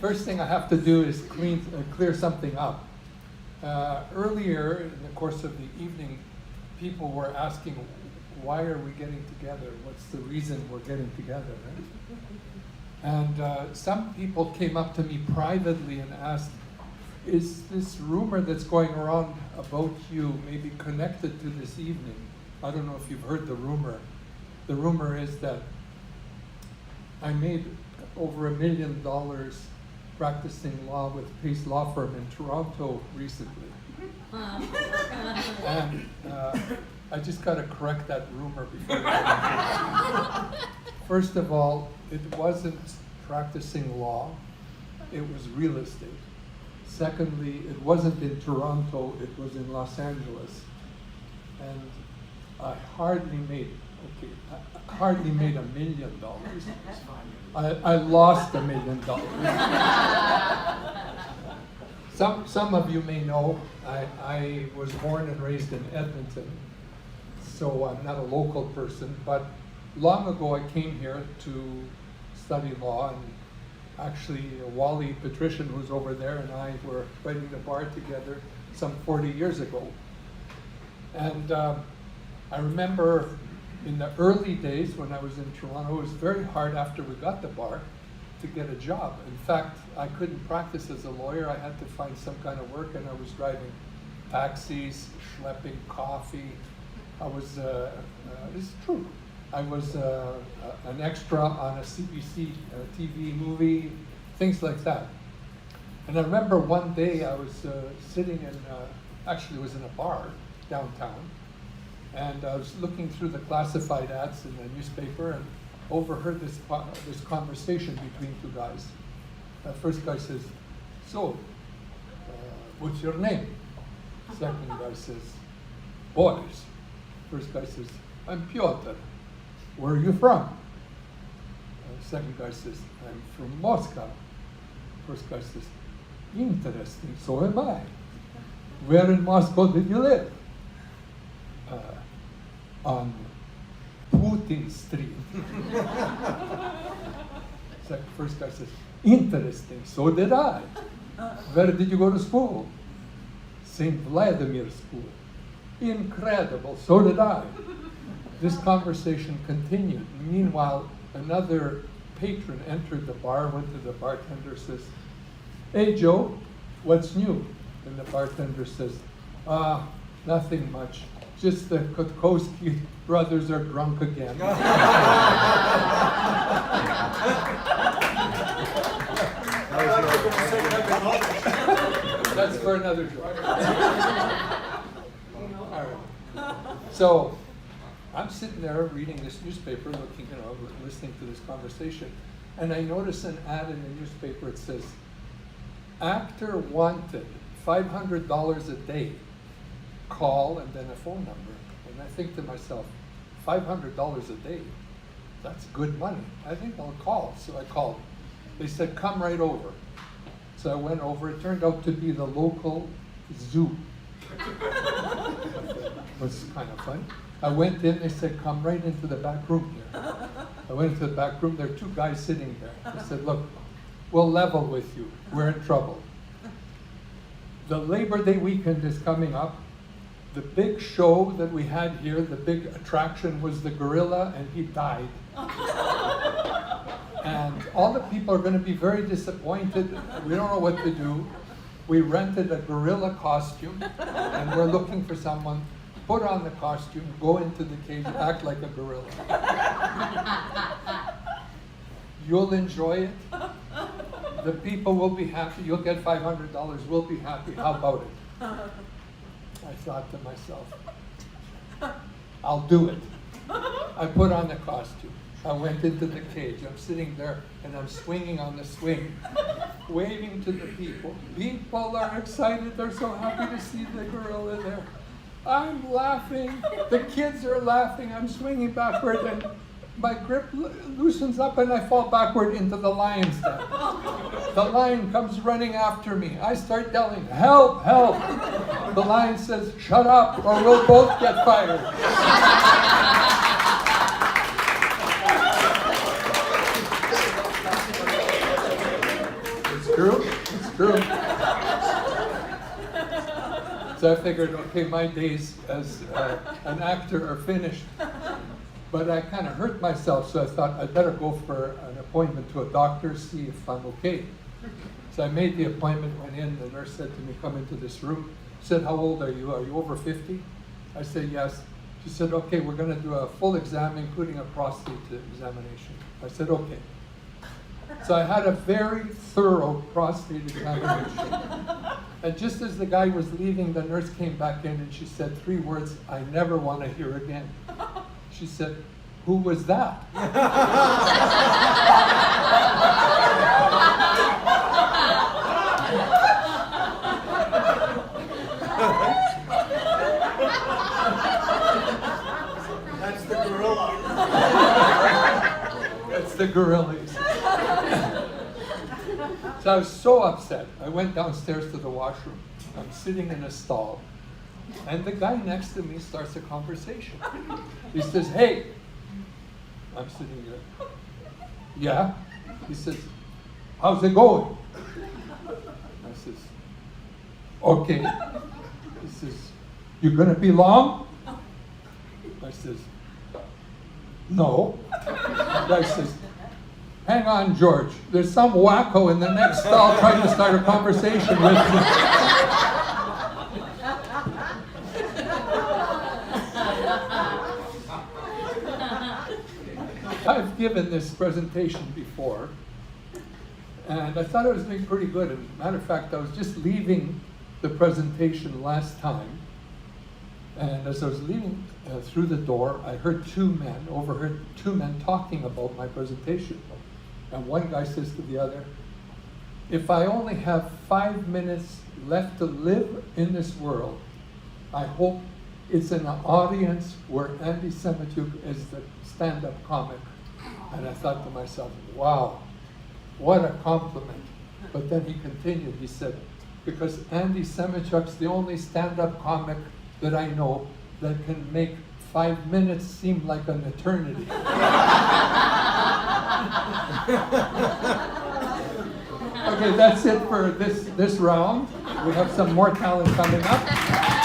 First thing I have to do is clear something up. Earlier in the course of the evening, people were asking, why are we getting together? What's the reason we're getting together? Right? And some people came up to me privately and asked, is this rumor that's going around about you maybe connected to this evening? I don't know if you've heard the rumor. The rumor is that I made over $1 million practicing law with Pace Law Firm in Toronto recently. And I just got to correct that rumor before First of all, it wasn't practicing law, it was real estate. Secondly, it wasn't in Toronto, it was in Los Angeles. And I hardly made $1 million. I lost $1 million. Some of you may know I was born and raised in Edmonton, so I'm not a local person, but long ago I came here to study law, and actually Wally Patrician, who's over there, and I were writing the bar together some 40 years ago. And I remember in the early days when I was in Toronto, it was very hard after we got the bar to get a job. In fact, I couldn't practice as a lawyer. I had to find some kind of work, and I was driving taxis, schlepping coffee. I was, this is true, I was an extra on a CBC TV movie, things like that. And I remember one day I was sitting in, actually it was in a bar downtown, and I was looking through the classified ads in the newspaper and overheard this conversation between two guys. The first guy says, so, what's your name? Second guy says, Boris. First guy says, I'm Piotr. Where are you from? Second guy says, I'm from Moscow. First guy says, interesting, so am I. Where in Moscow did you live? On Putin Street. First guy says, interesting, so did I. Where did you go to school? St. Vladimir School. Incredible, so did I. This conversation continued. Meanwhile, another patron entered the bar, went to the bartender, says, hey Joe, what's new? And the bartender says, nothing much. Just the Kotkowski brothers are drunk again. That's for another joke. All right. So I'm sitting there reading this newspaper, looking, listening to this conversation, and I notice an ad in the newspaper. It says, actor wanted, $500 a day. Call and then a phone number. And I think to myself, $500 a day, that's good money. I think I'll call. So I called. They said, come right over. So I went over. It turned out to be the local zoo. It was kind of fun. I went in, they said, come right into the back room here. I went into the back room, there are two guys sitting there. They said, look, we'll level with you. We're in trouble. The Labor Day weekend is coming up. The big show that we had here, the big attraction was the gorilla, and he died. And all the people are going to be very disappointed. We don't know what to do. We rented a gorilla costume, and we're looking for someone. Put on the costume, go into the cage, act like a gorilla. You'll enjoy it. The people will be happy. You'll get $500. We'll be happy. How about it? I thought to myself, I'll do it. I put on the costume. I went into the cage. I'm sitting there and I'm swinging on the swing, waving to the people. People are excited. They're so happy to see the gorilla there. I'm laughing. The kids are laughing. I'm swinging backward and my grip loosens up and I fall backward into the lion's den. The lion comes running after me. I start yelling, help, help. The lion says, shut up or we'll both get fired. It's true. It's true. So I figured, okay, my days as an actor are finished. But I kind of hurt myself, so I thought I'd better go for an appointment to a doctor, see if I'm okay. So I made the appointment, went in, the nurse said to me, come into this room. Said, how old are you? Are you over 50? I said, yes. She said, okay, we're going to do a full exam, including a prostate examination. I said, okay. So I had a very thorough prostate examination. And just as the guy was leaving, the nurse came back in and she said 3 words I never want to hear again. She said, who was that? That's the gorilla. That's the gorillas. So I was so upset. I went downstairs to the washroom. I'm sitting in a stall. And the guy next to me starts a conversation. He says, hey. I'm sitting there. Yeah? He says, how's it going? I says, okay. He says, you gonna be long? I says, no. The guy says, hang on, George. There's some wacko in the next stall trying to start a conversation with me. I've given this presentation before, and I thought I was doing pretty good. As a matter of fact, I was just leaving the presentation last time, and as I was leaving through the door, I overheard two men talking about my presentation. And one guy says to the other, if I only have 5 minutes left to live in this world, I hope it's in an audience where Andy Semotiuk is the stand-up comic. And I thought to myself, wow, what a compliment. But then he continued, he said, because Andy Semotiuk's the only stand-up comic that I know that can make 5 minutes seem like an eternity. Okay, that's it for this round. We have some more talent coming up.